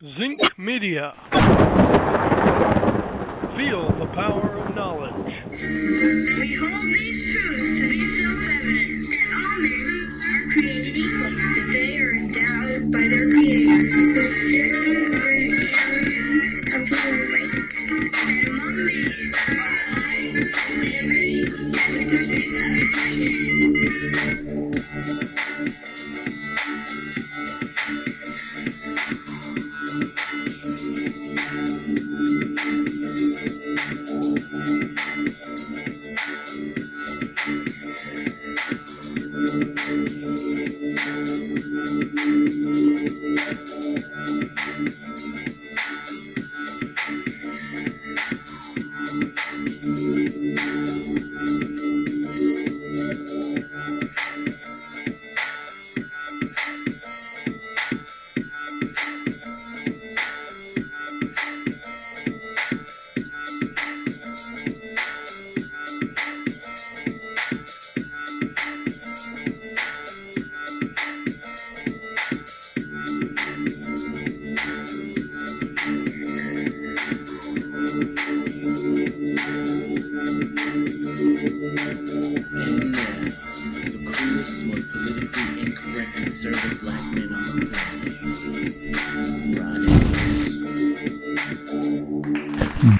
Zinc Media. Feel the power of knowledge. We hold these truths to be self-evident that all men are created equal, that they are endowed by their Creator with certain of human rights, and among these are life, liberty, and the pursuit of happiness.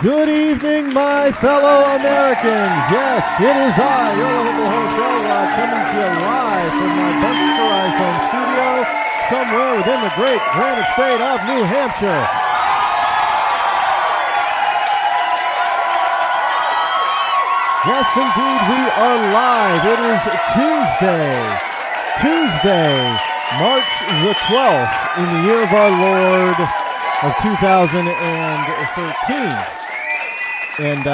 Good evening, my fellow Americans. Yes, it is I, your local host, Rod, coming to you live from my bunkerized home studio somewhere within the great granite state of New Hampshire. Yes, indeed, we are live. It is Tuesday, March the 12th in the year of our Lord of 2013. And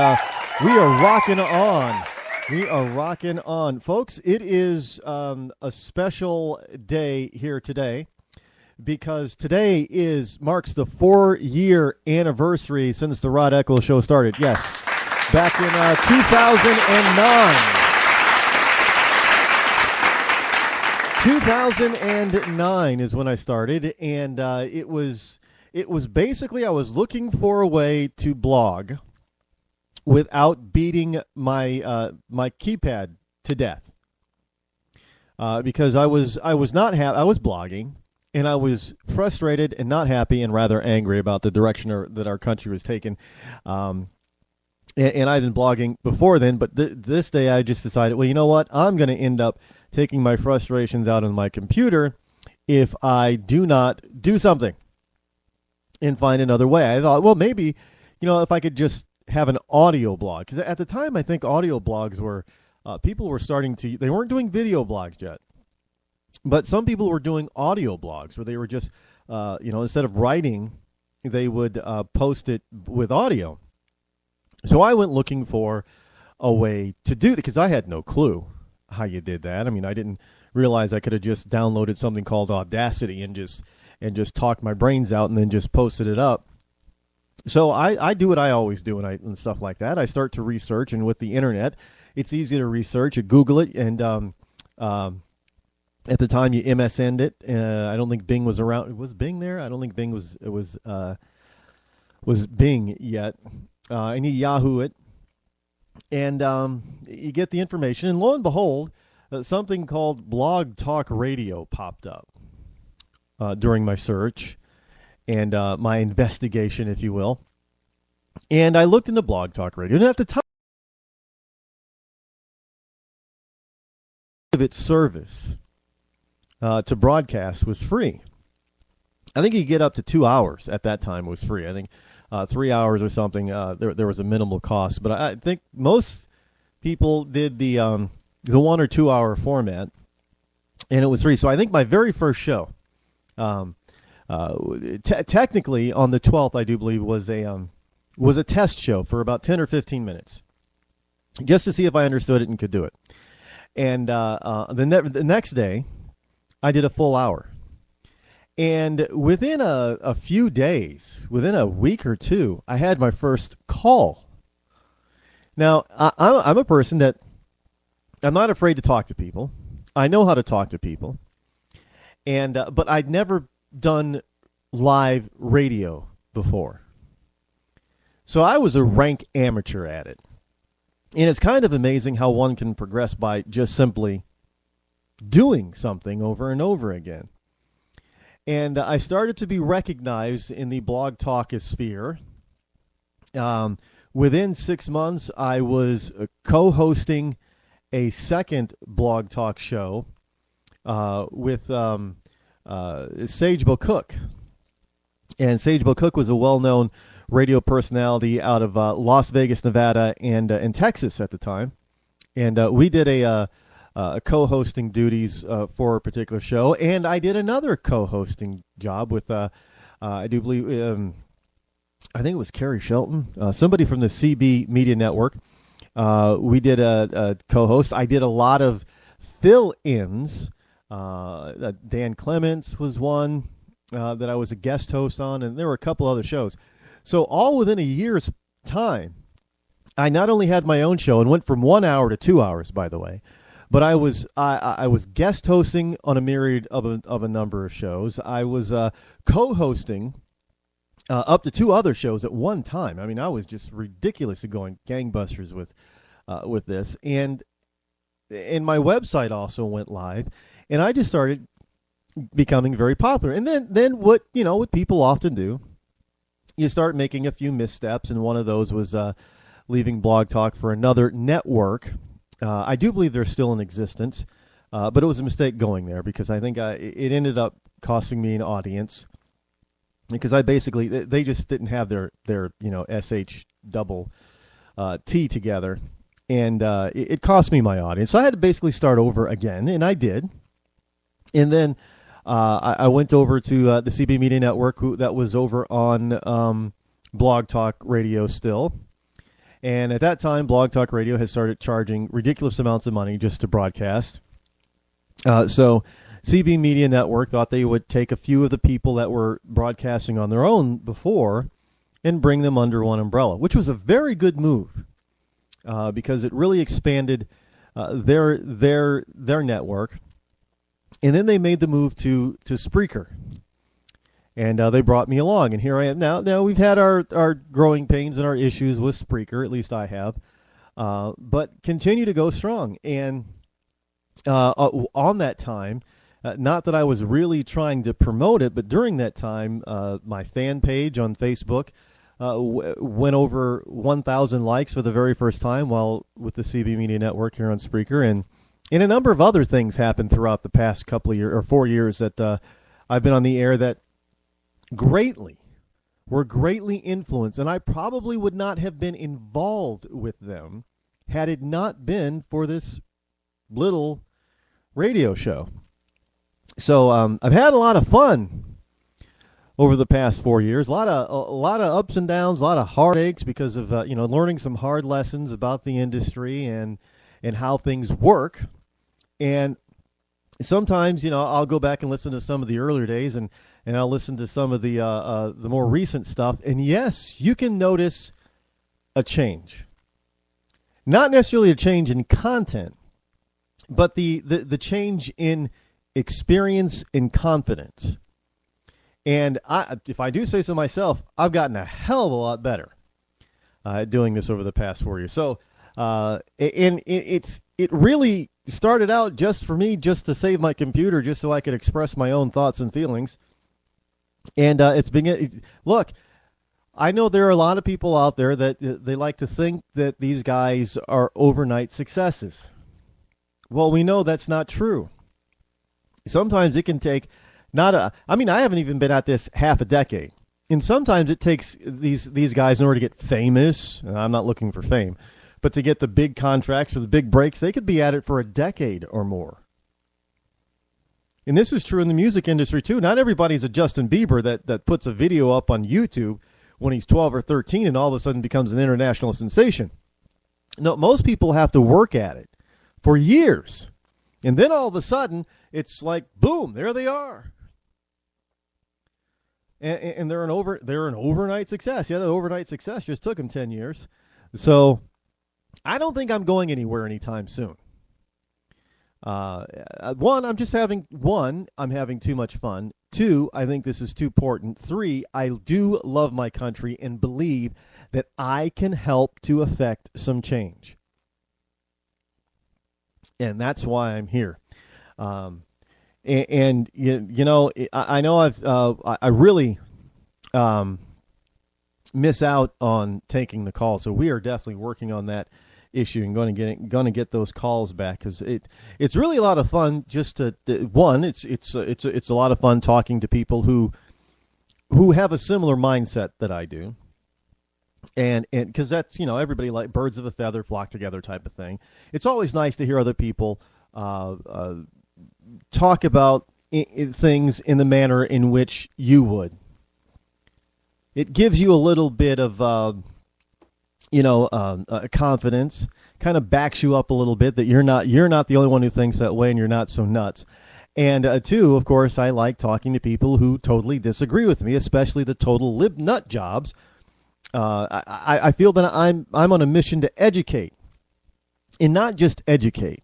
we are rocking on. We are rocking on. Folks, it is a special day here today because today marks the 4-year anniversary since the Rod Eccles Show started. Yes, back in 2009. 2009 is when I started, and it was basically I was looking for a way to blog without beating my my keypad to death, because I was not I was blogging, and I was frustrated and not happy and rather angry about the direction that our country was taking. And I've been blogging before then, but this day I just decided, well, you know what? I'm going to end up taking my frustrations out on my computer if I do not do something and find another way. I thought, well, maybe, if I could just have an audio blog. Because at the time, I think audio blogs were, people were starting to, they weren't doing video blogs yet. But some people were doing audio blogs where they were just, instead of writing, they would post it with audio. So I went looking for a way to do it because I had no clue how you did that. I mean, I didn't realize I could have just downloaded something called Audacity and just talked my brains out and then just posted it up. So I do what I always do and stuff like that. I start to research, and with the internet, it's easy to research. You Google it, and at the time you MSN'd it. I don't think Bing was around. Was Bing there? I don't think Bing was Bing yet. And you Yahoo it, and you get the information, and lo and behold, something called Blog Talk Radio popped up during my search and my investigation, if you will. And I looked into Blog Talk Radio, and at the time of its service to broadcast was free. I think you could get up to 2 hours at that time was free. I think 3 hours or something, there was a minimal cost. But I think most people did the 1 or 2 hour format, and it was free. So I think my very first show, technically on the 12th, I do believe, was a test show for about 10 or 15 minutes, just to see if I understood it and could do it. And the next day, I did a full hour. And within a few days, within a week or two, I had my first call. Now, I'm a person that I'm not afraid to talk to people. I know how to talk to people. And but I'd never done live radio before. So I was a rank amateur at it. And it's kind of amazing how one can progress by just simply doing something over and over again. And I started to be recognized in the blog talk sphere. Within 6 months, I was co-hosting a second blog talk show with Sage Cook. And Sage Cook was a well-known radio personality out of Las Vegas, Nevada, and Texas at the time. And we did a co-hosting duties for a particular show, and I did another co-hosting job with, I do believe, I think it was Carrie Shelton, somebody from the CB Media Network. We did a co-host. I did a lot of fill-ins. Dan Clements was one that I was a guest host on, and there were a couple other shows. So all within a year's time, I not only had my own show and went from 1 hour to 2 hours, by the way, but I was guest hosting on a myriad of a number of shows. I was co-hosting up to 2 other shows at one time. I mean, I was just ridiculously going gangbusters with this, and my website also went live, and I just started becoming very popular. And then what people often do, you start making a few missteps, and one of those was leaving Blog Talk for another network. I do believe they're still in existence, but it was a mistake going there because I think it ended up costing me an audience because they just didn't have their SH double T together, and it cost me my audience. So I had to basically start over again, and I did. And then I went over to the CB Media Network, that was over on Blog Talk Radio still. And at that time, Blog Talk Radio had started charging ridiculous amounts of money just to broadcast. So CB Media Network thought they would take a few of the people that were broadcasting on their own before and bring them under one umbrella, which was a very good move because it really expanded their network. And then they made the move to Spreaker. And they brought me along, and here I am now. Now, we've had our growing pains and our issues with Spreaker, at least I have, but continue to go strong. And on that time, not that I was really trying to promote it, but during that time, my fan page on Facebook went over 1,000 likes for the very first time while with the CB Media Network here on Spreaker. And a number of other things happened throughout the past couple of years, or 4 years that I've been on the air that were greatly influenced, and I probably would not have been involved with them had it not been for this little radio show. So I've had a lot of fun over the past 4 years, a lot of ups and downs, a lot of heartaches because of learning some hard lessons about the industry and how things work. And sometimes I'll go back and listen to some of the earlier days and I'll listen to some of the more recent stuff. And yes, you can notice a change. Not necessarily a change in content, but the change in experience and confidence. And if I do say so myself, I've gotten a hell of a lot better at doing this over the past 4 years. So, and it really started out just for me, just to save my computer, just so I could express my own thoughts and feelings. And look, I know there are a lot of people out there that they like to think that these guys are overnight successes. Well, we know that's not true. Sometimes it can take I haven't even been at this half a decade. And sometimes it takes these guys in order to get famous. And I'm not looking for fame, but to get the big contracts or the big breaks, they could be at it for a decade or more. And this is true in the music industry, too. Not everybody's a Justin Bieber that puts a video up on YouTube when he's 12 or 13 and all of a sudden becomes an international sensation. No, most people have to work at it for years. And then all of a sudden, it's like, boom, there they are. And they're an overnight success. Yeah, the overnight success just took them 10 years. So I don't think I'm going anywhere anytime soon. I'm having too much fun. 2, I think this is too important. 3, I do love my country and believe that I can help to affect some change. And that's why I'm here. And you know, I know I really miss out on taking the call. So we are definitely working on that issue and going to get those calls back, because it's really a lot of fun. Just to one, it's a lot of fun talking to people who have a similar mindset that I do. And because that's, you know, everybody, like birds of a feather flock together type of thing. It's always nice to hear other people talk about things in the manner in which you would. It gives you a little bit of, confidence, kind of backs you up a little bit that you're not the only one who thinks that way and you're not so nuts. And 2, of course, I like talking to people who totally disagree with me, especially the total lib nut jobs. I feel that I'm on a mission to educate, and not just educate.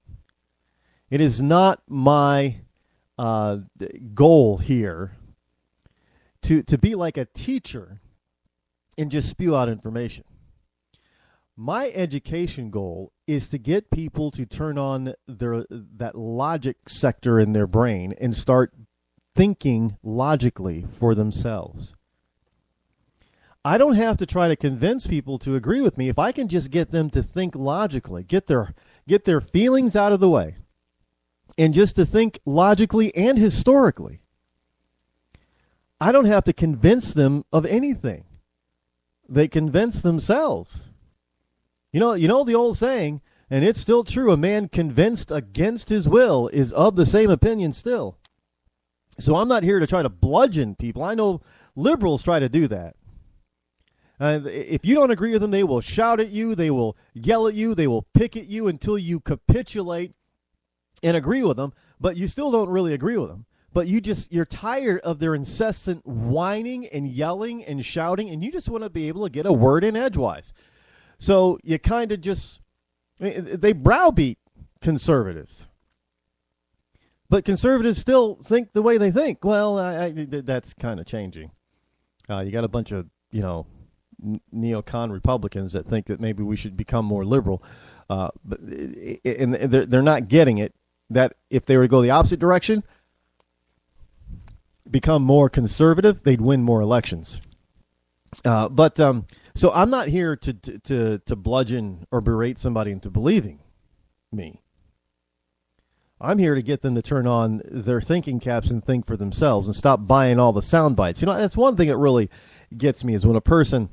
It is not my goal here to be like a teacher and just spew out information. My education goal is to get people to turn on that logic sector in their brain and start thinking logically for themselves. I don't have to try to convince people to agree with me if I can just get them to think logically, get their feelings out of the way, and just to think logically and historically. I don't have to convince them of anything. They convince themselves. You know the old saying, and it's still true, a man convinced against his will is of the same opinion still. So I'm not here to try to bludgeon people. I know liberals try to do that. If you don't agree with them, they will shout at you, they will yell at you, they will pick at you until you capitulate and agree with them, but you still don't really agree with them. But you're tired of their incessant whining and yelling and shouting, and you just want to be able to get a word in edgewise. So you kind of they browbeat conservatives. But conservatives still think the way they think. Well, that's kind of changing. You got a bunch of, neocon Republicans that think that maybe we should become more liberal. But they're not getting it, that if they were to go the opposite direction, become more conservative, they'd win more elections. So I'm not here to bludgeon or berate somebody into believing me. I'm here to get them to turn on their thinking caps and think for themselves and stop buying all the sound bites. That's one thing that really gets me, is when a person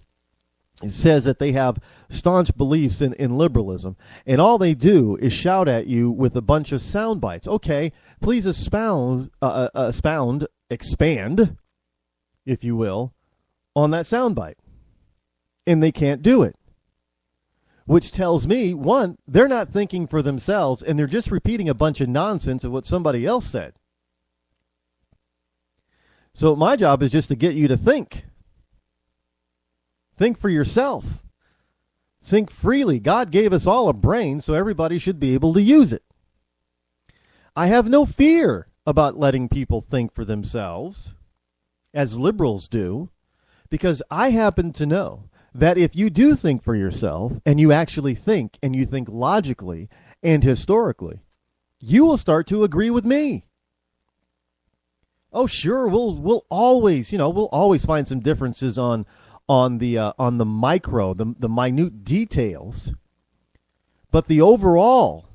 says that they have staunch beliefs in liberalism, and all they do is shout at you with a bunch of sound bites. Okay, please expand, if you will, on that sound bite. And they can't do it. Which tells me, one, they're not thinking for themselves, and they're just repeating a bunch of nonsense of what somebody else said. So my job is just to get you to think. Think for yourself. Think freely. God gave us all a brain, so everybody should be able to use it. I have no fear about letting people think for themselves, as liberals do, because I happen to know that if you do think for yourself, and you actually think, and you think logically and historically, you will start to agree with me. Oh, sure, we'll always find some differences on the micro, the minute details, but the overall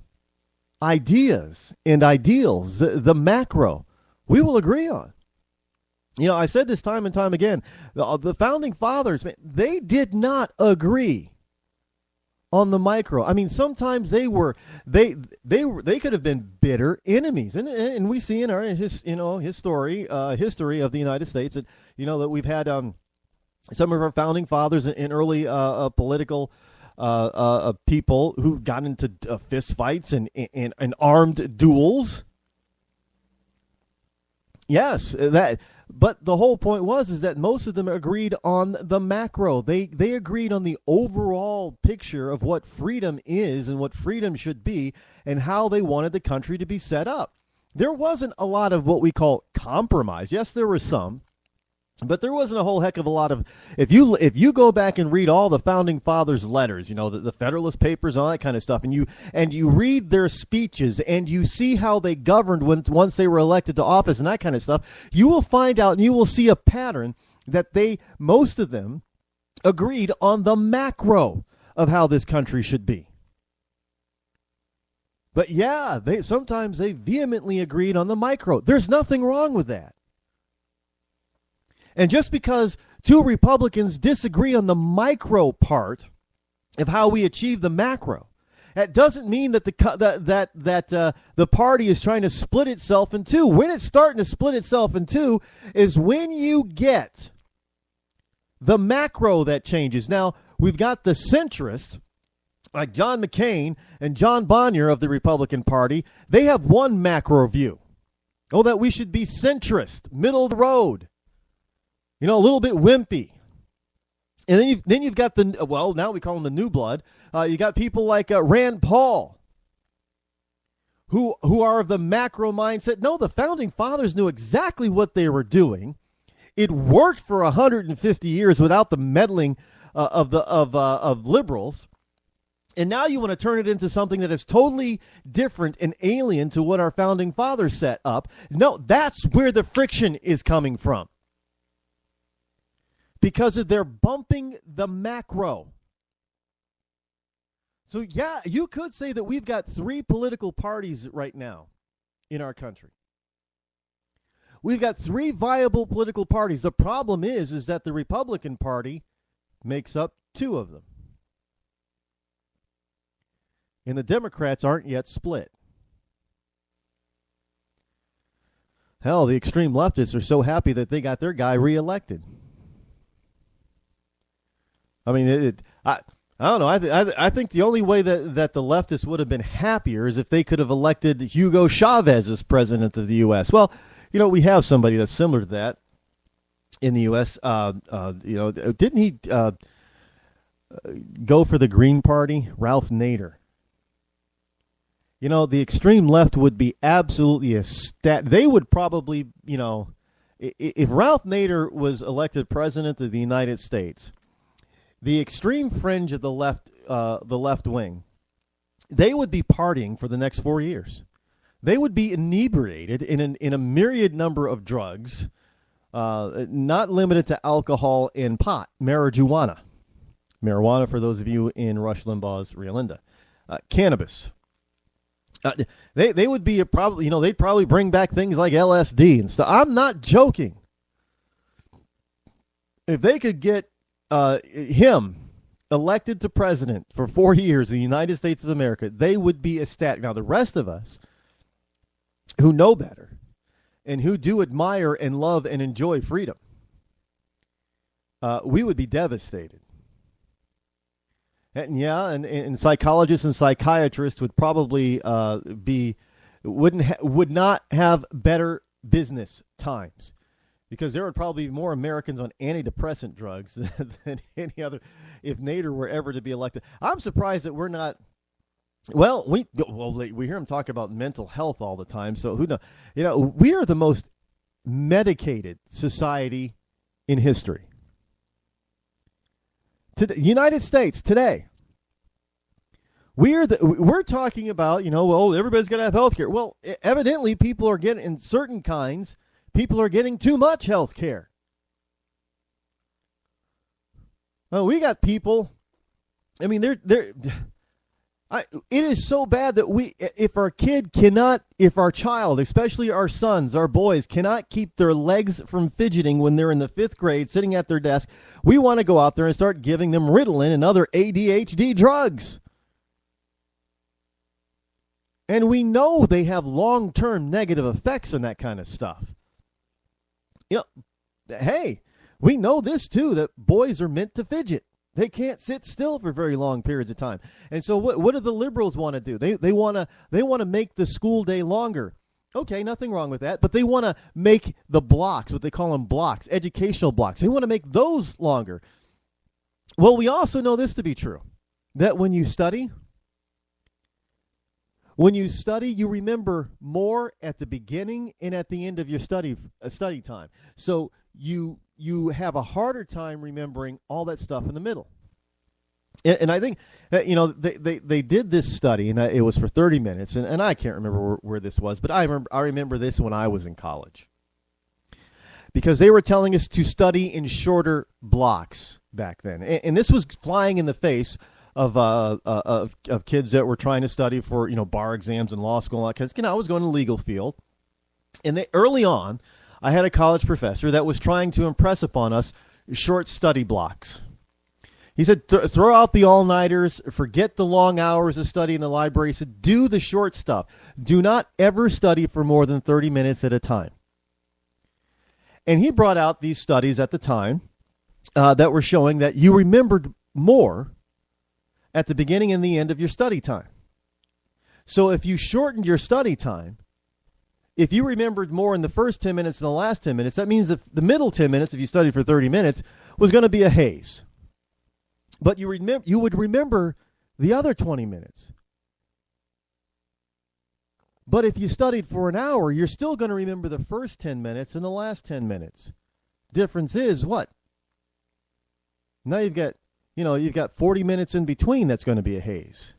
ideas and ideals, the macro, we will agree on. I've said this time and time again. The founding fathers, man, they did not agree on the micro. I mean, sometimes they could have been bitter enemies, and we see in our history of the United States that that we've had some of our founding fathers and early political people who got into fist fights and armed duels. Yes, that. But the whole point is that most of them agreed on the macro. They agreed on the overall picture of what freedom is and what freedom should be and how they wanted the country to be set up. there wasn't a lot of what we call compromise. Yes, there was some, but there wasn't a whole heck of a lot of. If you go back and read all the founding fathers' letters, the Federalist Papers, all that kind of stuff, and you read their speeches and you see how they governed once they were elected to office and that kind of stuff, you will find out and you will see a pattern that most of them agreed on the macro of how this country should be. But yeah, sometimes they vehemently agreed on the micro. There's nothing wrong with that. And just because two Republicans disagree on the micro part of how we achieve the macro, that doesn't mean that the party is trying to split itself in two. When it's starting to split itself in two is when you get the macro that changes. Now, we've got the centrists, like John McCain and John Bonner of the Republican Party. They have one macro view. That we should be centrist, middle of the road. A little bit wimpy. And then you've got now we call them the new blood. You got people like Rand Paul, who are of the macro mindset. No, the founding fathers knew exactly what they were doing. It worked for 150 years without the meddling of liberals. And now you want to turn it into something that is totally different and alien to what our founding fathers set up. No, that's where the friction is coming from. Because they're bumping the macro. So, yeah, you could say that we've got three political parties right now in our country. We've got three viable political parties. The problem is that the Republican Party makes up two of them. And the Democrats aren't yet split. Hell, the extreme leftists are so happy that they got their guy reelected. I mean, I don't know. I think the only way that the leftists would have been happier is if they could have elected Hugo Chavez as president of the U.S. Well, we have somebody that's similar to that in the U.S. Didn't he go for the Green Party? Ralph Nader. The extreme left would be absolutely They would probably, if Ralph Nader was elected president of the United States, the extreme fringe of the left wing, they would be partying for the next 4 years. They would be inebriated in a myriad number of drugs, not limited to alcohol and pot, marijuana. Marijuana, for those of you in Rush Limbaugh's Rio Linda. Cannabis. They would be they'd probably bring back things like LSD and stuff. I'm not joking. If they could get him elected to president for 4 years in the United States of America, they would be ecstatic. Now, the rest of us who know better and who do admire and love and enjoy freedom, we would be devastated. And psychologists and psychiatrists would probably would not have better business times. Because there would probably be more Americans on antidepressant drugs than any other if Nader were ever to be elected. I'm surprised that we're not. Well, we hear him talk about mental health all the time. So who knows? We are the most medicated society in history. United States today. We're talking about everybody's got to have health care. Well, evidently people are getting in certain kinds. People are getting too much health care. Well, we got people. I mean, it is so bad that if our child, especially our sons, our boys, cannot keep their legs from fidgeting when they're in the 5th grade sitting at their desk, we want to go out there and start giving them Ritalin and other ADHD drugs. And we know they have long-term negative effects on that kind of stuff. Hey, we know this too, that boys are meant to fidget. They can't sit still for very long periods of time. And so what do the liberals want to do? They want to make the school day longer. Okay, nothing wrong with that, but they want to make the blocks, what they call them blocks, educational blocks. They want to make those longer. Well, we also know this to be true, that when you study, When you study, you remember more at the beginning and at the end of your study time. So you have a harder time remembering all that stuff in the middle. And I think that, they did this study, and it was for 30 minutes, and I can't remember where this was, but I remember this when I was in college. Because they were telling us to study in shorter blocks back then. And this was flying in the face of kids that were trying to study for, bar exams and law school. Because, I was going to the legal field. And early on, I had a college professor that was trying to impress upon us short study blocks. He said, throw out the all-nighters, forget the long hours of study in the library. He said, do the short stuff. Do not ever study for more than 30 minutes at a time. And he brought out these studies at the time that were showing that you remembered more at the beginning and the end of your study time. So if you shortened your study time, if you remembered more in the first 10 minutes than the last 10 minutes, that means that the middle 10 minutes, if you studied for 30 minutes, was going to be a haze. But you would remember the other 20 minutes. But if you studied for an hour, you're still going to remember the first 10 minutes and the last 10 minutes. Difference is what? Now you've got 40 minutes in between that's going to be a haze.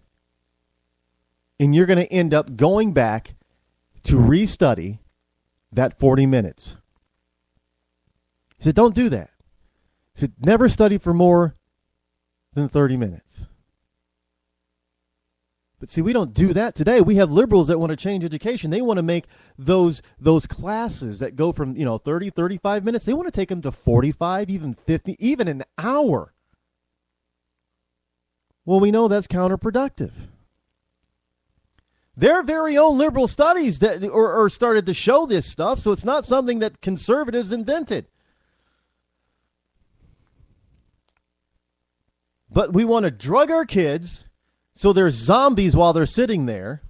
And you're going to end up going back to restudy that 40 minutes. He said, don't do that. He said, never study for more than 30 minutes. But see, we don't do that today. We have liberals that want to change education. They want to make those classes that go from 30, 35 minutes, they want to take them to 45, even 50, even an hour. Well, we know that's counterproductive. Their very own liberal studies that or started to show this stuff, so it's not something that conservatives invented. But we want to drug our kids so they're zombies while they're sitting there.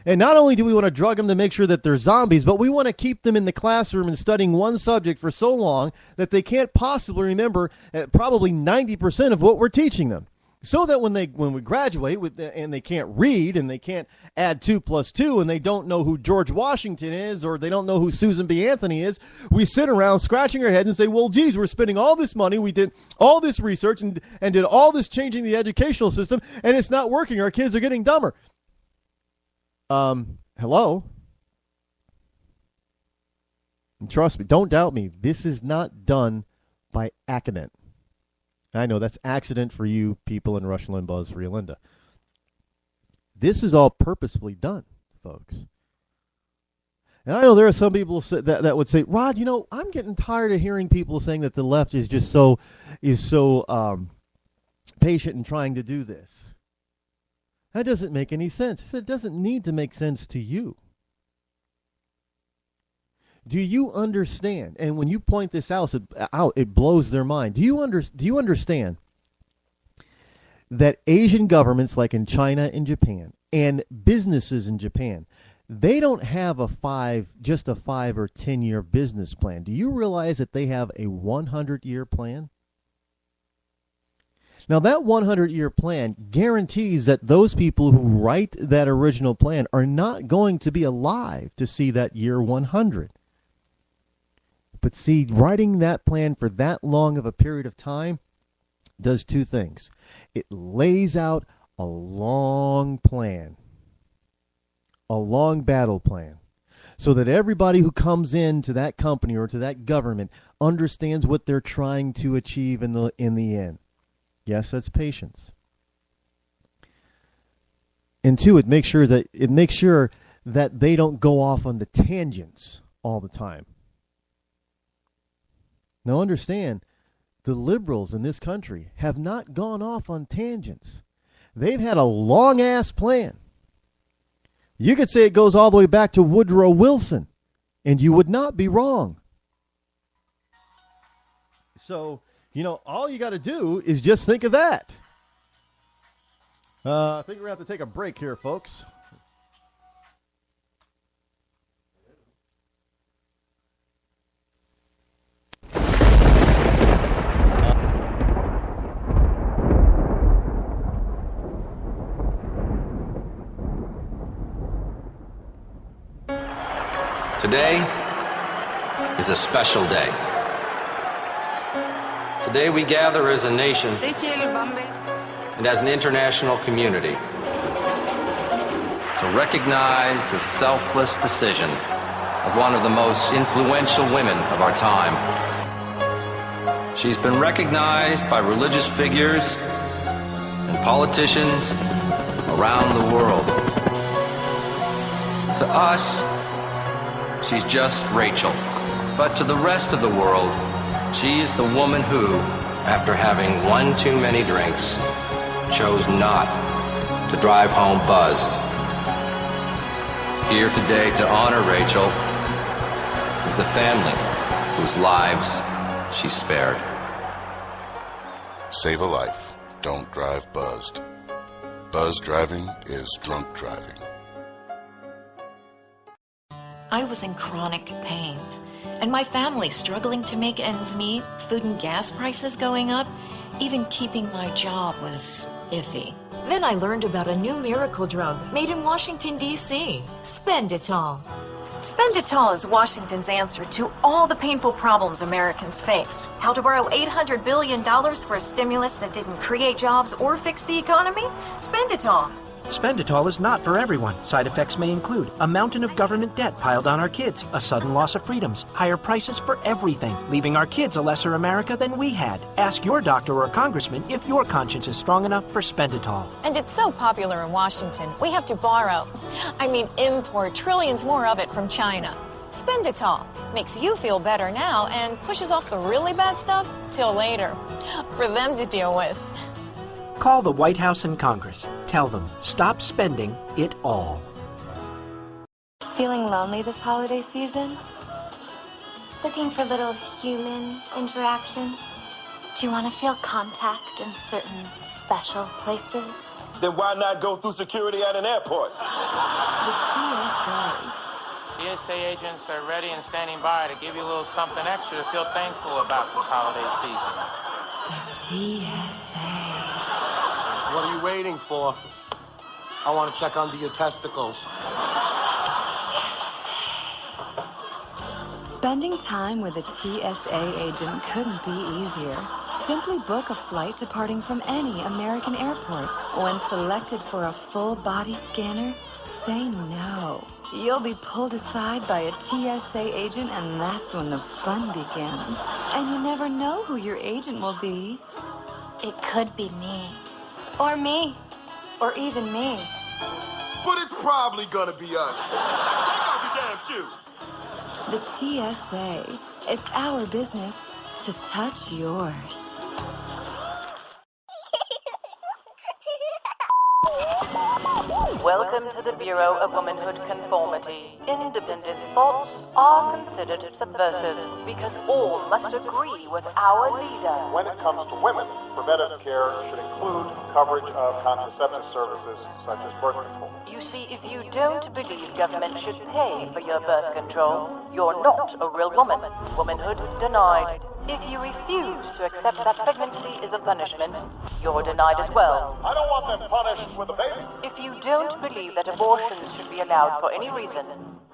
And not only do we want to drug them to make sure that they're zombies, but we want to keep them in the classroom and studying one subject for so long that they can't possibly remember probably 90% of what we're teaching them. So that when we graduate and they can't read and they can't add 2 + 2 and they don't know who George Washington is or they don't know who Susan B. Anthony is, we sit around scratching our heads and say, well, geez, we're spending all this money, we did all this research and did all this changing the educational system, and it's not working. Our kids are getting dumber. Hello? And trust me, don't doubt me, this is not done by accident. I know that's accident for you people in Rush Limbaugh's Rio Linda. This is all purposefully done, folks. And I know there are some people that would say, Rod, I'm getting tired of hearing people saying that the left is just so patient in trying to do this. That doesn't make any sense. I said, it doesn't need to make sense to you. Do you understand? And when you point this out, it blows their mind. Do you understand that Asian governments, like in China and Japan, and businesses in Japan, they don't have just a 5 or 10 year business plan? Do you realize that they have a 100-year plan? Now, that 100-year plan guarantees that those people who write that original plan are not going to be alive to see that year 100. But see, writing that plan for that long of a period of time does two things. It lays out a long plan, a long battle plan, so that everybody who comes into that company or to that government understands what they're trying to achieve in the end. Yes, that's patience. And two, it makes sure that they don't go off on the tangents all the time. Now understand, the liberals in this country have not gone off on tangents. They've had a long-ass plan. You could say it goes all the way back to Woodrow Wilson, and you would not be wrong. So, all you got to do is just think of that. I think we're going to have to take a break here, folks. Today is a special day. Today we gather as a nation and as an international community to recognize the selfless decision of one of the most influential women of our time. She's been recognized by religious figures and politicians around the world. To us, she's just Rachel. But to the rest of the world, she is the woman who, after having one too many drinks, chose not to drive home buzzed. Here today to honor Rachel is the family whose lives she spared. Save a life. Don't drive buzzed. Buzz driving is drunk driving. I was in chronic pain, and my family struggling to make ends meet, food and gas prices going up, even keeping my job was iffy. Then I learned about a new miracle drug made in Washington, D.C., Spenditol. Spenditol is Washington's answer to all the painful problems Americans face. How to borrow $800 billion for a stimulus that didn't create jobs or fix the economy? Spenditol. Spenditol is not for everyone. Side effects may include a mountain of government debt piled on our kids, a sudden loss of freedoms, higher prices for everything, leaving our kids a lesser America than we had. Ask your doctor or congressman if your conscience is strong enough for Spenditol. And it's so popular in Washington, we have to import trillions more of it from China. Spenditol makes you feel better now and pushes off the really bad stuff till later, for them to deal with. Call the White House and Congress. Tell them, stop spending it all. Feeling lonely this holiday season? Looking for little human interaction? Do you want to feel contact in certain special places? Then why not go through security at an airport? The TSA. TSA agents are ready and standing by to give you a little something extra to feel thankful about this holiday season. The TSA. What are you waiting for? I want to check under your testicles. Spending time with a TSA agent couldn't be easier. Simply book a flight departing from any American airport. When selected for a full body scanner, say no. You'll be pulled aside by a TSA agent, and that's when the fun begins. And you never know who your agent will be. It could be me. Or me. Or even me. But it's probably gonna be us. Take off your damn shoes. The TSA. It's our business to touch yours. Welcome to the Bureau of Womanhood Conformity. Independent thoughts are considered subversive because all must agree with our leader. When it comes to women, preventive care should include coverage of contraceptive services such as birth control. You see, if you don't believe government should pay for your birth control, you're not a real woman. Womanhood denied. If you refuse to accept that pregnancy is a punishment, you're denied as well. I don't want them punished with a baby. If you don't believe that abortions should be allowed for any reason,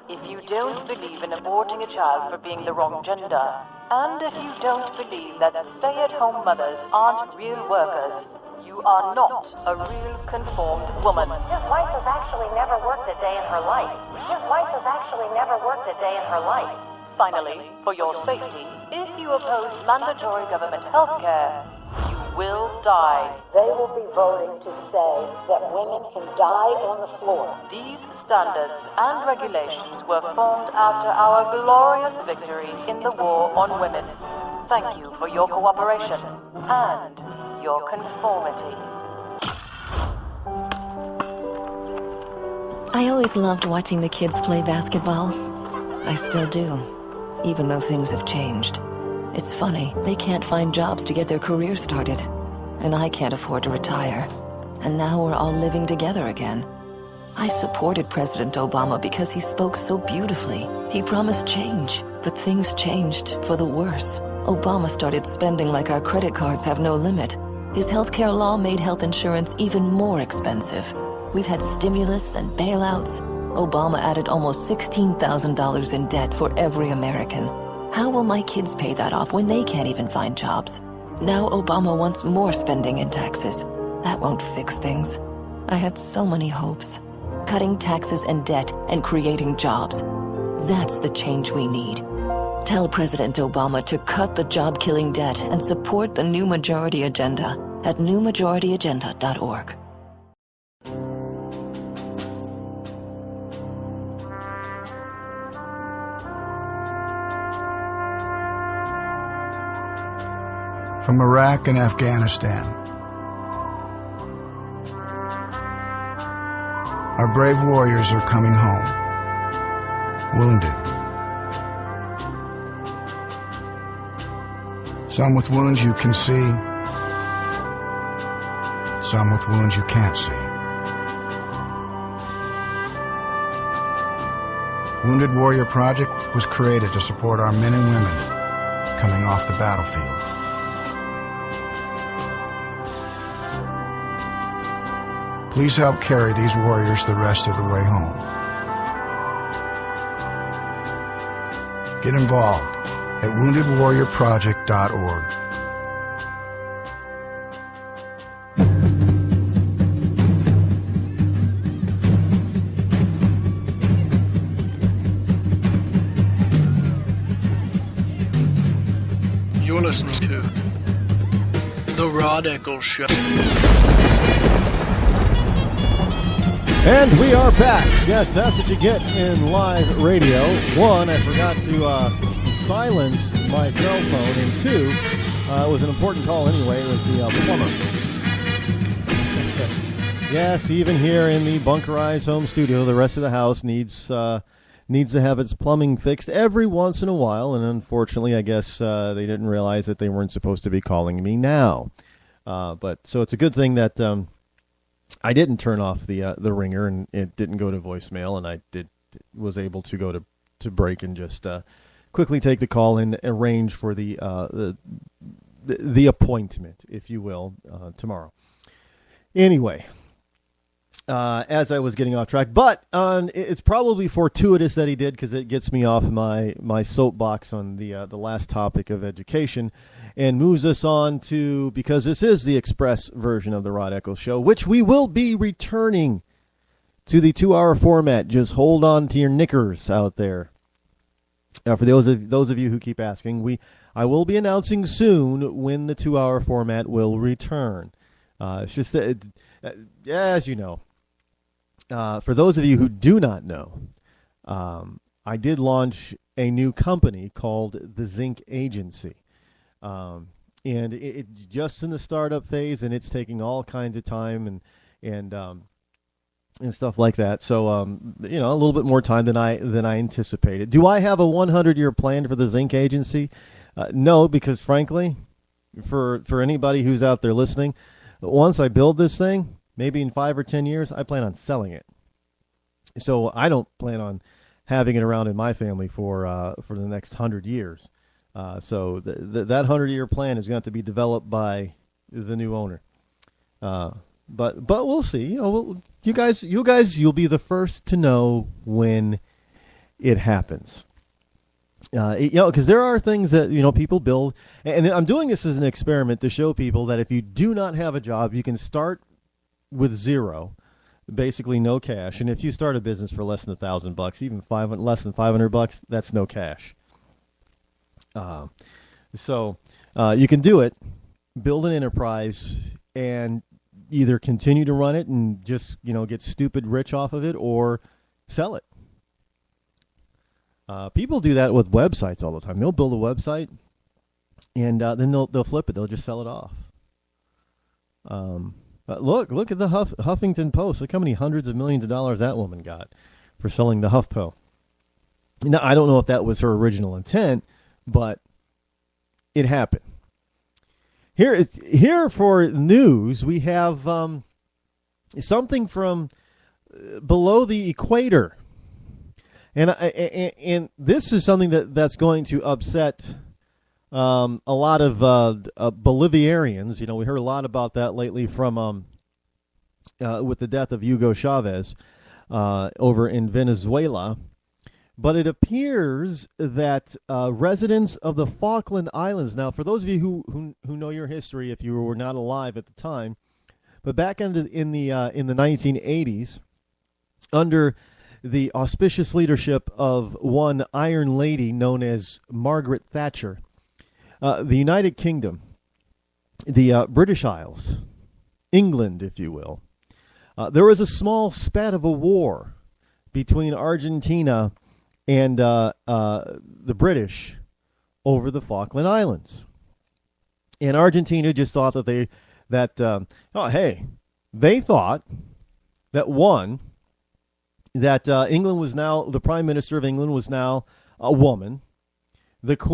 if you don't believe in aborting a child for being the wrong gender, and if you don't believe that stay-at-home mothers aren't real workers, you are not a real conformed woman. His wife has actually never worked a day in her life. His wife has actually never worked a day in her life. Finally, for your safety, if you oppose mandatory government health care, you will die. They will be voting to say that women can die on the floor. These standards and regulations were formed after our glorious victory in the war on women. Thank you for your cooperation and your conformity. I always loved watching the kids play basketball. I still do, even though things have changed. It's funny, they can't find jobs to get their career started, and I can't afford to retire. And now we're all living together again. I supported President Obama because he spoke so beautifully. He promised change, but things changed for the worse. Obama started spending like our credit cards have no limit. His healthcare law made health insurance even more expensive. We've had stimulus and bailouts. Obama added almost $16,000 in debt for every American. How will my kids pay that off when they can't even find jobs? Now Obama wants more spending and taxes. That won't fix things. I had so many hopes. Cutting taxes and debt and creating jobs. That's the change we need. Tell President Obama to cut the job-killing debt and support the New Majority Agenda at newmajorityagenda.org. From Iraq and Afghanistan, our brave warriors are coming home, wounded. Some with wounds you can see, some with wounds you can't see. Wounded Warrior Project was created to support our men and women coming off the battlefield. Please help carry these warriors the rest of the way home. Get involved at woundedwarriorproject.org. You're listening to The Rod Eccles Show. And we are back. Yes, that's what you get in live radio. One, I forgot to silence my cell phone. And two, it was an important call anyway. It was the plumber. Yes, even here in the bunkerized home studio, the rest of the house needs to have its plumbing fixed every once in a while. And unfortunately, I guess they didn't realize that they weren't supposed to be calling me now. But so it's a good thing that I didn't turn off the ringer and it didn't go to voicemail, and I was able to go to break and just quickly take the call and arrange for the appointment, if you will, tomorrow. Anyway, as I was getting off track, but it's probably fortuitous that he did, because it gets me off my soapbox on the last topic of education, and moves us on to, because this is the express version of the Rod Eccles Show, which we will be returning to the 2-hour format. Just hold on to your knickers out there. For those of you who keep asking, I will be announcing soon when the 2-hour format will return. It's just that, as you know, for those of you who do not know, I did launch a new company called the Zinc Agency. And it's just in the startup phase, and it's taking all kinds of time and stuff like that. So, a little bit more time than I anticipated. Do I have a 100-year plan for the Zinc Agency? No, because frankly, for anybody who's out there listening, once I build this thing, maybe in 5 or 10 years, I plan on selling it. So I don't plan on having it around in my family for the next 100 years. So that 100-year plan is going to have to be developed by the new owner. But we'll see. You guys, you'll be the first to know when it happens. Because there are things that people build, and I'm doing this as an experiment to show people that if you do not have a job, you can start with zero, basically no cash. And if you start a business for less than $1,000, even less than $500, that's no cash. So you can do it, build an enterprise, and either continue to run it and just get stupid rich off of it, or sell it. People do that with websites all the time. They'll build a website, and then they'll flip it. They'll just sell it off. Look at the Huffington Post. Look how many hundreds of millions of dollars that woman got for selling the HuffPo. Now, I don't know if that was her original intent, but it happened. Here for news, we have something from below the equator. And this is something that's going to upset a lot of Bolivarians. We heard a lot about that lately from with the death of Hugo Chavez. over in Venezuela. But it appears that residents of the Falkland Islands, now for those of you who know your history, if you were not alive at the time, but back in the 1980s, under the auspicious leadership of one Iron Lady known as Margaret Thatcher, the United Kingdom, the British Isles, England, if you will, there was a small spat of a war between Argentina and the British over the Falkland Islands. And Argentina just thought that they thought that England was now, the Prime Minister of England was now a woman.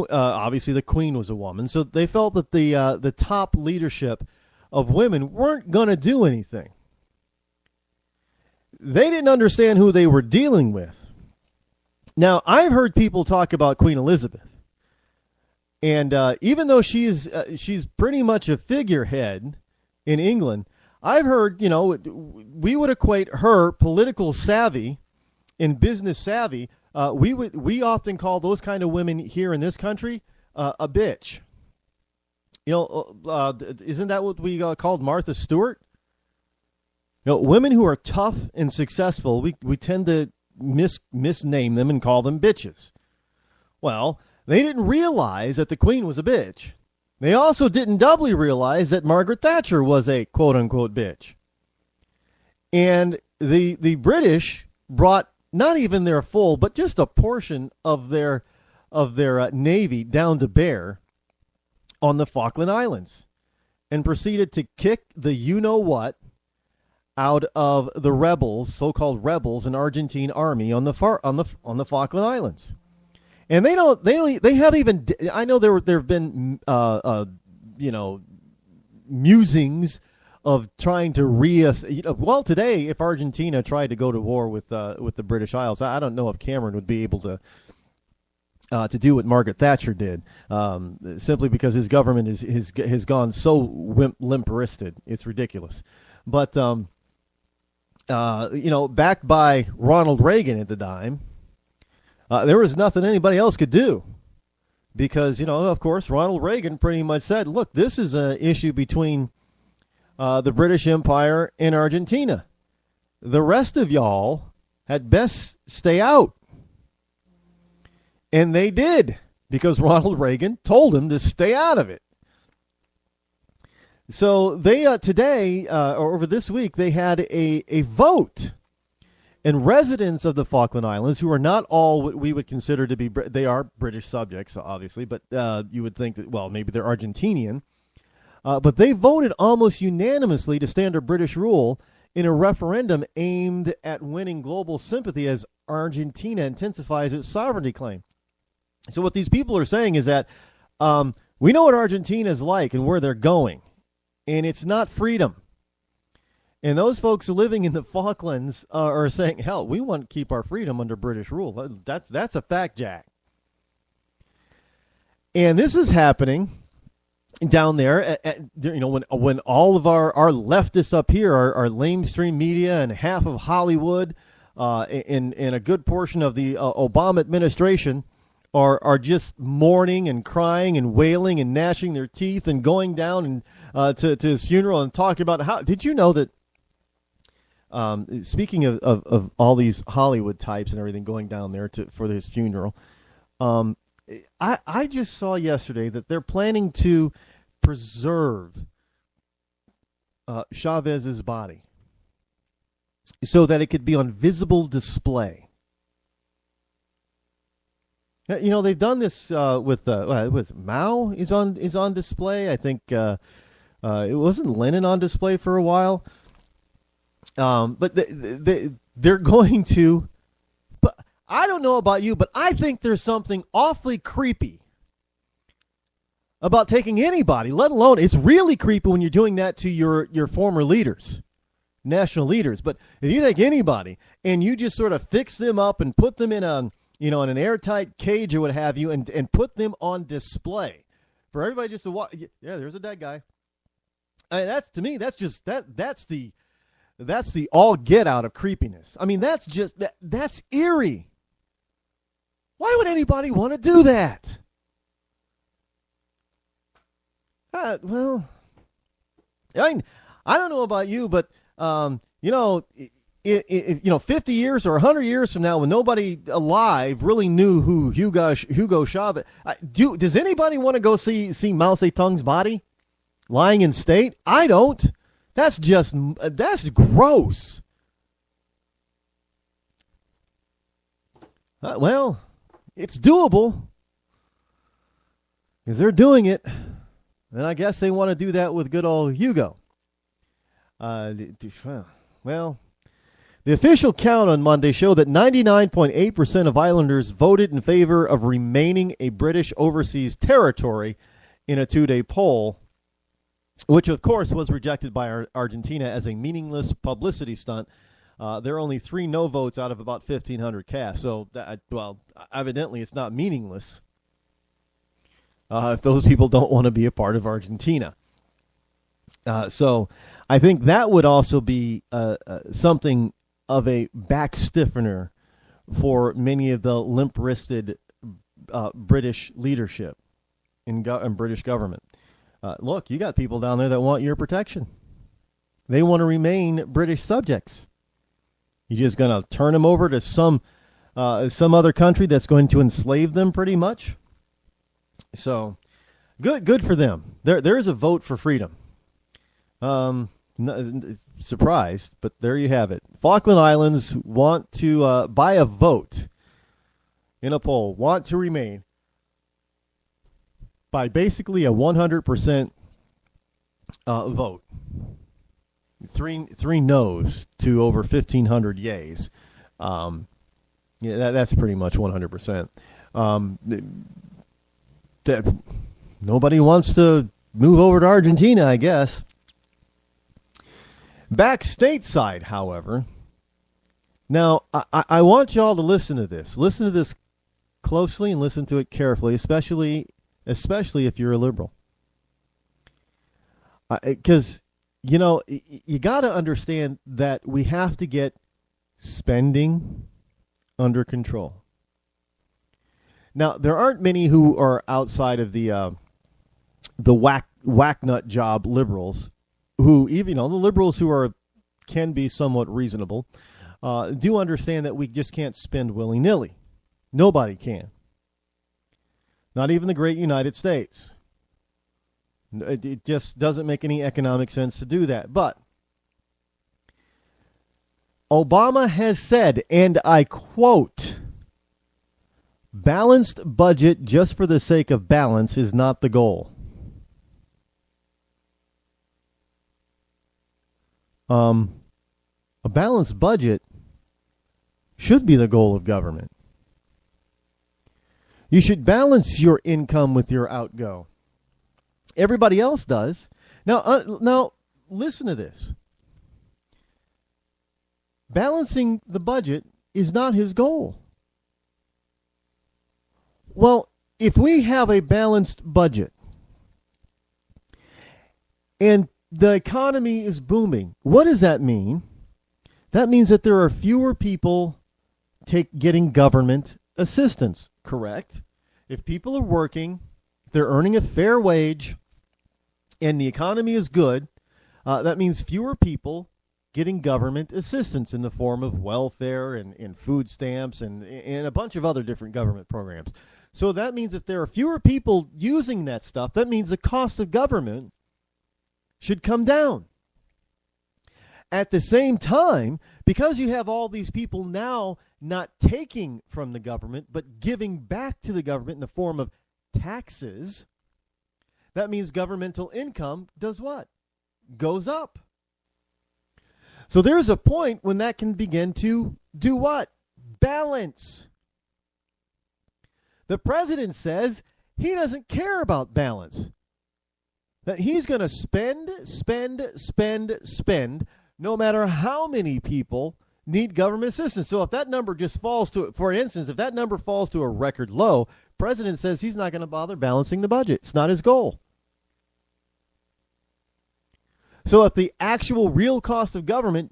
Obviously the Queen was a woman. So they felt that the top leadership of women weren't going to do anything. They didn't understand who they were dealing with. Now, I've heard people talk about Queen Elizabeth, and even though she's pretty much a figurehead in England, I've heard, we would equate her political savvy and business savvy. We often call those kind of women here in this country a bitch. Isn't that what we called Martha Stewart? Women who are tough and successful, we tend to misname them and call them bitches. Well, they didn't realize that the Queen was a bitch. They also didn't doubly realize that Margaret Thatcher was a quote-unquote bitch. And the British brought not even their full, but just a portion of their navy down to bear on the Falkland Islands and proceeded to kick the you-know-what out of the rebels, so-called rebels, in Argentine army on the Falkland Islands, and they haven't even. I know there have been musings of trying to today, if Argentina tried to go to war with the British Isles, I don't know if Cameron would be able to do what Margaret Thatcher did, simply because his government has gone so limp-wristed. It's ridiculous, but. Backed by Ronald Reagan at the time, there was nothing anybody else could do because, of course, Ronald Reagan pretty much said, look, this is an issue between the British Empire and Argentina. The rest of y'all had best stay out. And they did, because Ronald Reagan told them to stay out of it. So they today, or over this week, they had a vote. And residents of the Falkland Islands, who are not all what we would consider to be, they are British subjects, obviously, but you would think that, well, maybe they're Argentinian. But they voted almost unanimously to stand under British rule in a referendum aimed at winning global sympathy as Argentina intensifies its sovereignty claim. So what these people are saying is that we know what Argentina is like and where they're going. And it's not freedom. And those folks living in the Falklands are saying, hell, we want to keep our freedom under British rule. That's a fact, Jack. And this is happening down there, when all of our leftists up here, our lamestream media and half of Hollywood and a good portion of the Obama administration are just mourning and crying and wailing and gnashing their teeth and going down and to his funeral and talking about how. Did you know that? Speaking of all these Hollywood types and everything going down there for his funeral, I just saw yesterday that they're planning to preserve Chavez's body so that it could be on visible display. They've done this with Mao is on display. I think it wasn't Lenin on display for a while. But they're going to. But I don't know about you, but I think there's something awfully creepy about taking anybody, let alone, it's really creepy when you're doing that to your former leaders, national leaders. But if you take anybody and you just sort of fix them up and put them in in an airtight cage or what have you, and put them on display for everybody just to watch. Yeah, there's a dead guy. I mean, to me, that's the that's the all get out of creepiness. I mean, that's just that's eerie. Why would anybody want to do that? Well, I don't know about you, but you know, if 50 years or 100 years from now, when nobody alive really knew who Hugo Chavez, does anybody want to go see Mao Zedong's body lying in state? I don't. That's gross. Well, it's doable because they're doing it, and I guess they want to do that with good old Hugo. Well, the official count on Monday showed that 99.8% of islanders voted in favor of remaining a British overseas territory in a 2-day poll, which, of course, was rejected by Argentina as a meaningless publicity stunt. There are only 3 no votes out of about 1,500 cast. So, evidently it's not meaningless if those people don't want to be a part of Argentina. So I think that would also be something of a back stiffener for many of the limp-wristed British leadership in British government. Look, you got people down there that want your protection. They want to remain British subjects. You're just going to turn them over to some other country that's going to enslave them, pretty much. So, good for them. There is a vote for freedom. Surprised, but there you have it. Falkland Islands want to, by a vote in a poll, want to remain by basically a 100% vote. Three no's to over 1,500 yays. That's pretty much 100%. Nobody wants to move over to Argentina, I guess. Back stateside, however, now I want y'all to listen to this. Listen to this closely and listen to it carefully, especially if you're a liberal. Because, you got to understand that we have to get spending under control. Now, there aren't many who are outside of the whack nut job liberals who, even the liberals who can be somewhat reasonable, do understand that we just can't spend willy-nilly. Nobody can. Not even the great United States. It just doesn't make any economic sense to do that. But Obama has said, and I quote, "Balanced budget just for the sake of balance is not the goal." A balanced budget should be the goal of government. You should balance your income with your outgo. Everybody else does. Now listen to this. Balancing the budget is not his goal. Well, if we have a balanced budget and the economy is booming, what does that mean? That means that there are fewer people getting government assistance, correct? If people are working, they're earning a fair wage, and the economy is good, that means fewer people getting government assistance in the form of welfare and food stamps and a bunch of other different government programs. So that means if there are fewer people using that stuff, that means the cost of government should come down. At the same time, because you have all these people now not taking from the government, but giving back to the government in the form of taxes, that means governmental income does what? Goes up. So there's a point when that can begin to do what? Balance. The president says he doesn't care about balance. That he's going to spend, no matter how many people need government assistance. So if that number just falls to, for instance, if that number falls to a record low, president says he's not going to bother balancing the budget. It's not his goal. So if the actual real cost of government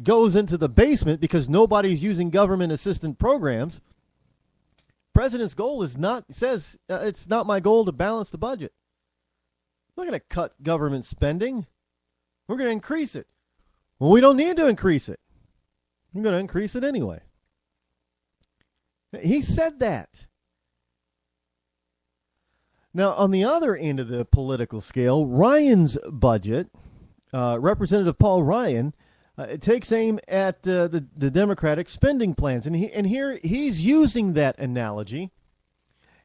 goes into the basement because nobody's using government assistance programs. President's goal is it's not my goal to balance the budget. We're going to cut government spending. We're going to increase it. Well, we don't need to increase it. We're going to increase it anyway. He said that. Now, on the other end of the political scale, Ryan's budget, Representative Paul Ryan, takes aim at the Democratic spending plans. And here he's using that analogy.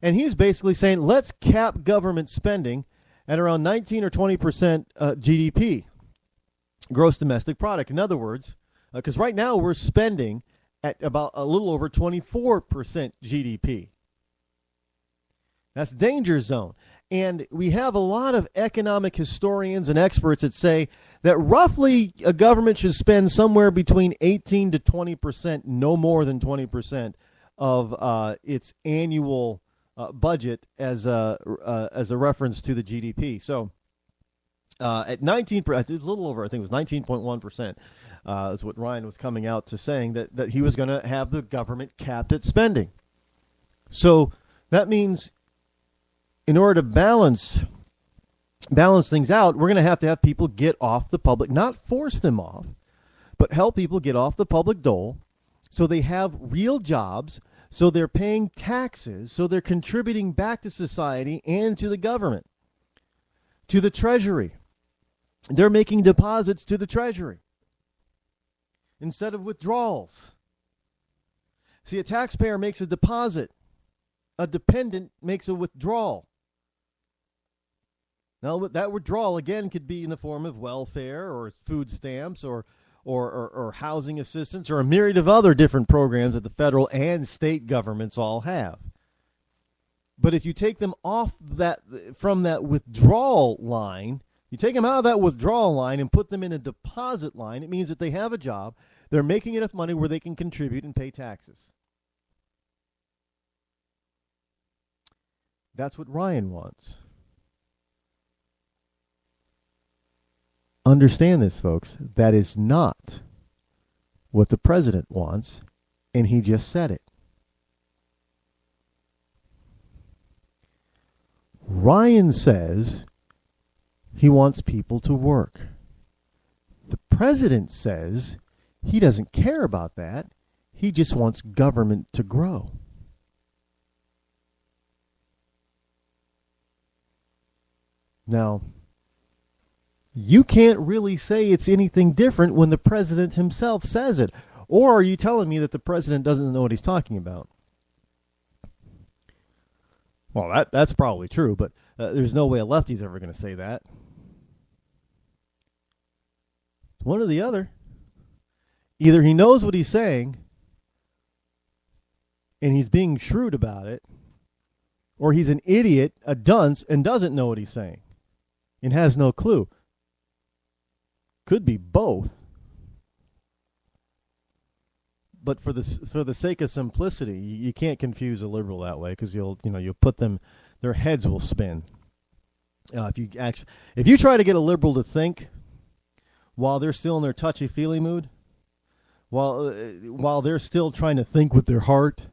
And he's basically saying, let's cap government spending at around 19 or 20% GDP, gross domestic product. In other words, because right now we're spending at about a little over 24% GDP. That's danger zone. And we have a lot of economic historians and experts that say that roughly a government should spend somewhere between 18 to 20%, no more than 20% of its annual budget as a reference to the GDP. So at 19%, a little over, I think it was 19.1%, is what Ryan was coming out to saying, that he was going to have the government capped at spending. So that means in order to balance things out, we're going to have people get off the public, not force them off, but help people get off the public dole so they have real jobs, so they're paying taxes, so they're contributing back to society and to the government, to the Treasury. They're making deposits to the Treasury instead of withdrawals. See, a taxpayer makes a deposit. A dependent makes a withdrawal. Now, that withdrawal, again, could be in the form of welfare or food stamps or housing assistance or a myriad of other different programs that the federal and state governments all have. But if you take them off from that withdrawal line, you take them out of that withdrawal line and put them in a deposit line, it means that they have a job, they're making enough money where they can contribute and pay taxes. That's what Ryan wants. Understand this, folks. That is not what the president wants, and he just said it. Ryan says he wants people to work. The president says he doesn't care about that. He just wants government to grow. Now, you can't really say it's anything different when the president himself says it. Or are you telling me that the president doesn't know what he's talking about? Well, that's probably true, but there's no way a lefty's ever going to say that. One or the other. Either he knows what he's saying and he's being shrewd about it, or he's an idiot, a dunce, and doesn't know what he's saying and has no clue. Could be both. But for the sake of simplicity, you can't confuse a liberal that way, because you'll put them, their heads will spin. If you try to get a liberal to think while they're still in their touchy-feely mood, while they're still trying to think with their heart,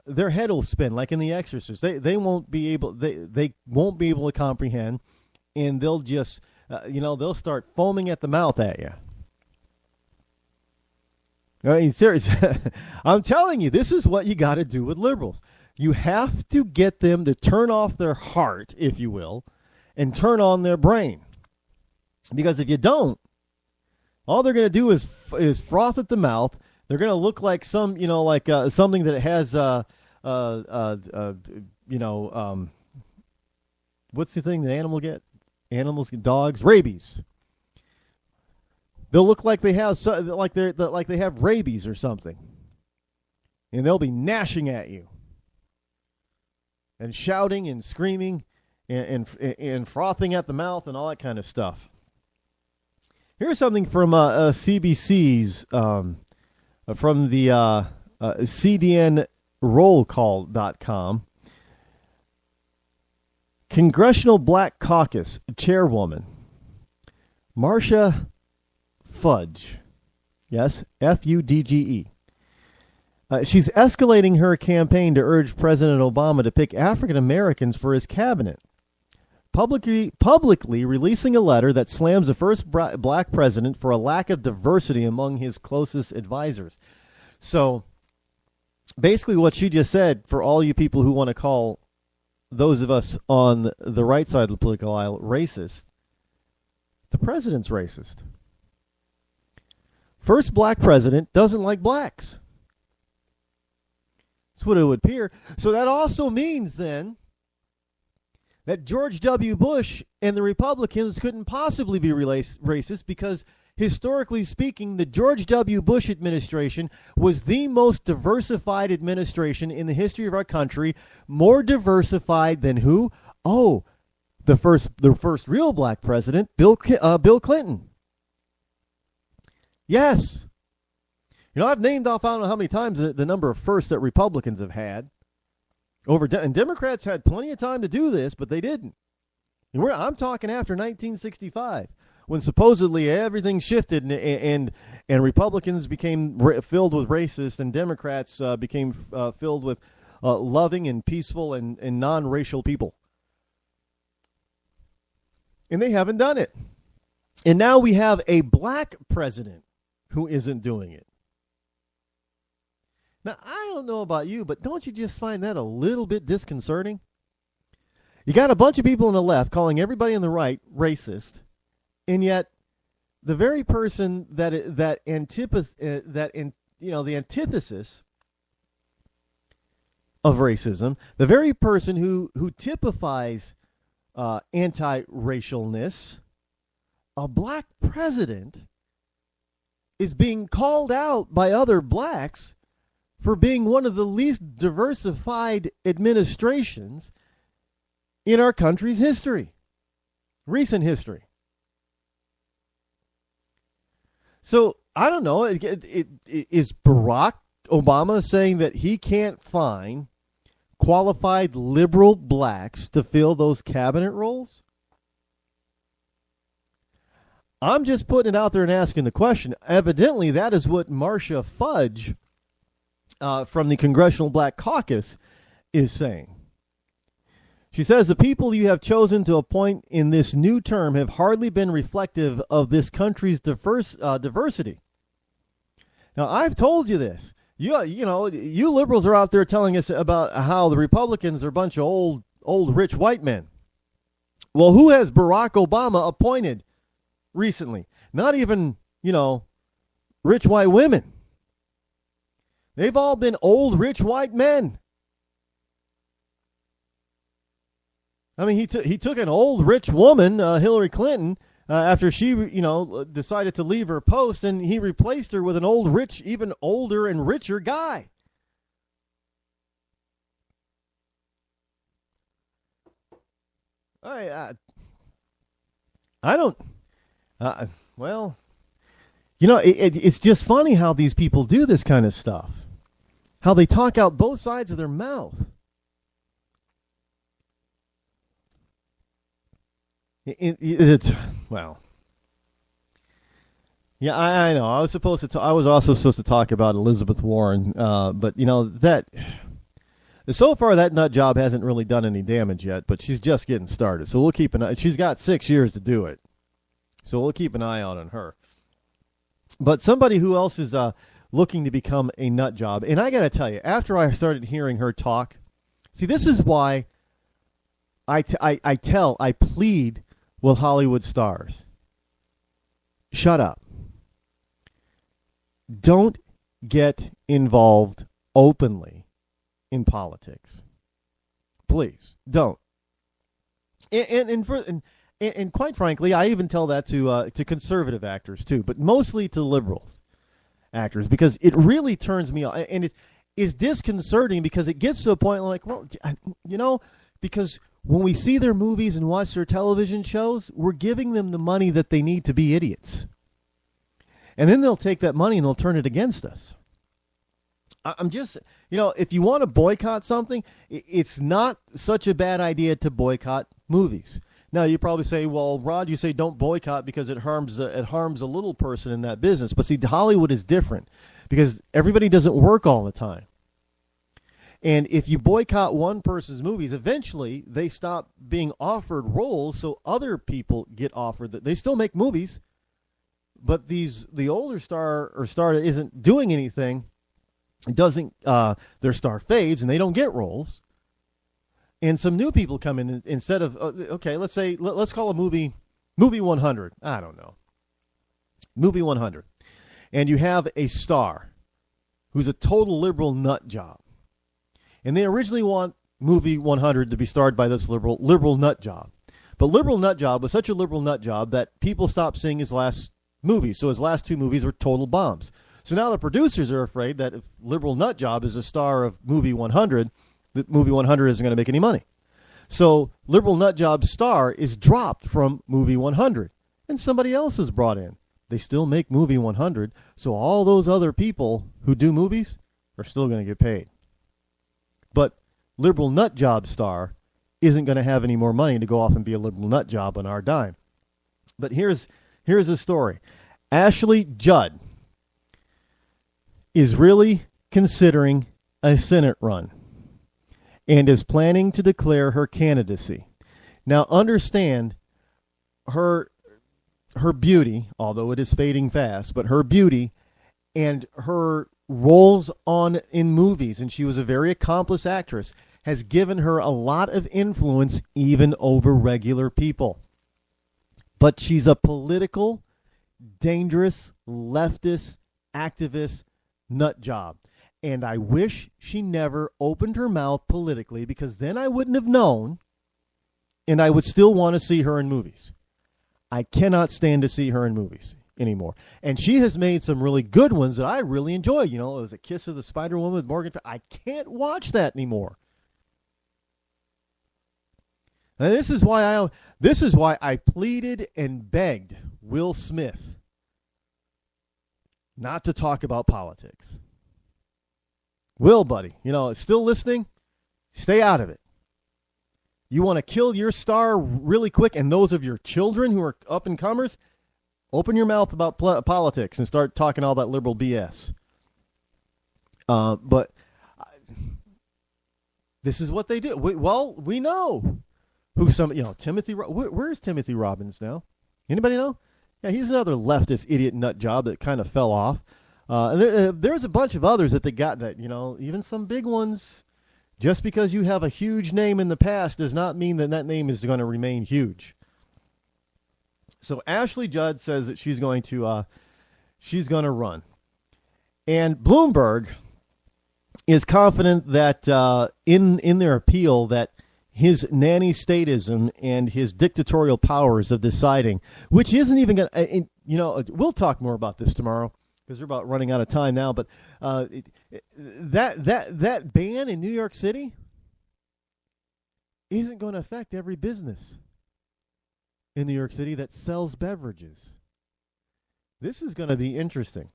their head will spin like in The Exorcist. They won't be able to comprehend, and they'll just they'll start foaming at the mouth at you. I mean, seriously, I'm telling you, this is what you got to do with liberals. You have to get them to turn off their heart, if you will, and turn on their brain. Because if you don't, all they're going to do is froth at the mouth. They're going to look like something that has what's the thing that animals get? Dogs, rabies. They'll look like they have they have rabies or something, and they'll be gnashing at you and shouting and screaming and frothing at the mouth and all that kind of stuff. Here's something from CBC's from the CDNRollCall.com. Congressional Black Caucus chairwoman Marcia Fudge Yes, F-U-D-G-E. She's escalating her campaign to urge President Obama to pick African Americans for his cabinet. Publicly releasing a letter that slams the first black president for a lack of diversity among his closest advisors. So basically what she just said, for all you people who want to call those of us on the right side of the political aisle racist, the president's racist. First black president doesn't like blacks. That's what it would appear. So that also means then that George W. Bush and the Republicans couldn't possibly be racist because, historically speaking, the George W. Bush administration was the most diversified administration in the history of our country, more diversified than who? Oh, the first real black president, Bill Clinton. Yes. You know, I've named off, I don't know how many times, the number of firsts that Republicans have had. And Democrats had plenty of time to do this, but they didn't. I'm talking after 1965, when supposedly everything shifted and Republicans became filled with racists and Democrats became filled with loving and peaceful and non-racial people. And they haven't done it. And now we have a black president who isn't doing it. Now, I don't know about you, but don't you just find that a little bit disconcerting? You got a bunch of people on the left calling everybody on the right racist, and yet the very person the antithesis of racism, the very person who typifies anti-racialness, a black president, is being called out by other blacks for being one of the least diversified administrations in our country's history, recent history. So, I don't know, is Barack Obama saying that he can't find qualified liberal blacks to fill those cabinet roles? I'm just putting it out there and asking the question. Evidently, that is what Marcia Fudge from the Congressional Black Caucus is saying. She says the people you have chosen to appoint in this new term have hardly been reflective of this country's diversity. Now, I've told you this. You liberals are out there telling us about how the Republicans are a bunch of old rich white men. Well, who has Barack Obama appointed recently? Not even, rich white women. They've all been old rich white men. I mean, he took an old rich woman, Hillary Clinton, after she, decided to leave her post, and he replaced her with an old rich, even older and richer guy. I don't. Well, it's just funny how these people do this kind of stuff. How they talk out both sides of their mouth. It's well. Yeah, I know. I was also supposed to talk about Elizabeth Warren, but that. So far, that nut job hasn't really done any damage yet, but she's just getting started. So we'll keep an eye. She's got 6 years to do it, so we'll keep an eye out on her. But somebody who else is looking to become a nut job, and I got to tell you, after I started hearing her talk, see, this is why I plead with Hollywood stars. Shut up. Don't get involved openly in politics. Please, don't. And quite frankly, I even tell that to conservative actors too, but mostly to liberals actors, because it really turns me off, and it's disconcerting because it gets to a point like, well, because when we see their movies and watch their television shows, we're giving them the money that they need to be idiots. And then they'll take that money and they'll turn it against us. I'm just, if you want to boycott something, it's not such a bad idea to boycott movies. Now, you probably say, well, Rod, you say don't boycott because it harms a little person in that business. But see, Hollywood is different because everybody doesn't work all the time. And if you boycott one person's movies, eventually they stop being offered roles, so other people get offered that. They still make movies, but the older star that isn't doing anything, their star fades and they don't get roles. And some new people come in instead of, okay, let's call a movie 100. I don't know. Movie 100. And you have a star who's a total liberal nut job. And they originally want movie 100 to be starred by this liberal nut job. But liberal nut job was such a liberal nut job that people stopped seeing his last movies. So his last two movies were total bombs. So now the producers are afraid that if liberal nut job is a star of movie 100, that movie 100 isn't going to make any money. So liberal nut job's star is dropped from movie 100 and somebody else is brought in. They still make movie 100, so all those other people who do movies are still going to get paid. But liberal nut job star isn't going to have any more money to go off and be a liberal nut job on our dime. But here's the story. Ashley Judd is really considering a Senate run and is planning to declare her candidacy. Now, understand her beauty, although it is fading fast, but her beauty and her roles in movies, and she was a very accomplished actress, has given her a lot of influence even over regular people. But she's a political, dangerous, leftist, activist nut job. And I wish she never opened her mouth politically, because then I wouldn't have known, and I would still want to see her in movies. I cannot stand to see her in movies anymore. And she has made some really good ones that I really enjoy. You know, it was A Kiss of the Spider Woman with Morgan Freeman. I can't watch that anymore. And this is why I pleaded and begged Will Smith not to talk about politics. Will, buddy, still listening? Stay out of it. You want to kill your star really quick, and those of your children who are up-and-comers, open your mouth about politics and start talking all that liberal BS. But this is what they do. We know who Timothy. Where's Timothy Robbins now? Anybody know? Yeah, he's another leftist idiot nut job that kind of fell off. There's a bunch of others that they got that, even some big ones. Just because you have a huge name in the past does not mean that name is going to remain huge. So Ashley Judd says that she's going to run. And Bloomberg is confident that in their appeal that his nanny statism and his dictatorial powers of deciding, which isn't even going to, we'll talk more about this tomorrow, because we're about running out of time now, but that ban in New York City isn't going to affect every business in New York City that sells beverages. This is going to be interesting.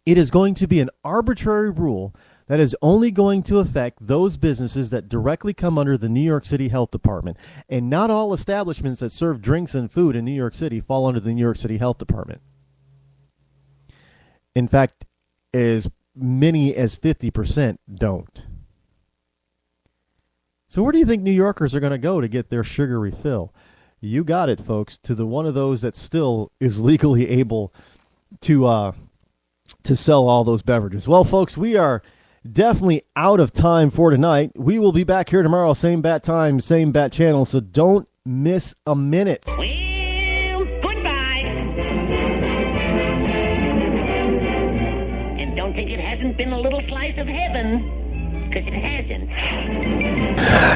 It is going to be an arbitrary rule that is only going to affect those businesses that directly come under the New York City Health Department. And not all establishments that serve drinks and food in New York City fall under the New York City Health Department. In fact, as many as 50% don't. So where do you think New Yorkers are going to go to get their sugar refill? You got it, folks, to the one of those that still is legally able to sell all those beverages. Well, folks, we are definitely out of time for tonight. We will be back here tomorrow, same bat time, same bat channel, so don't miss a minute. Been a little slice of heaven, because it hasn't.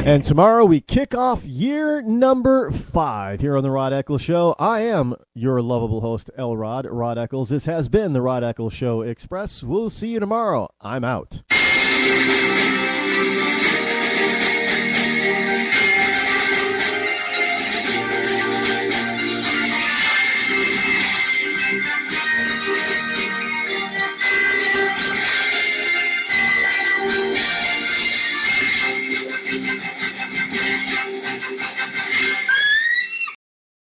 And tomorrow we kick off year number 5 here on the Rod Eccles Show. I am your lovable host, Rod Eccles. This has been the Rod Eccles Show Express. We'll see you tomorrow. I'm out.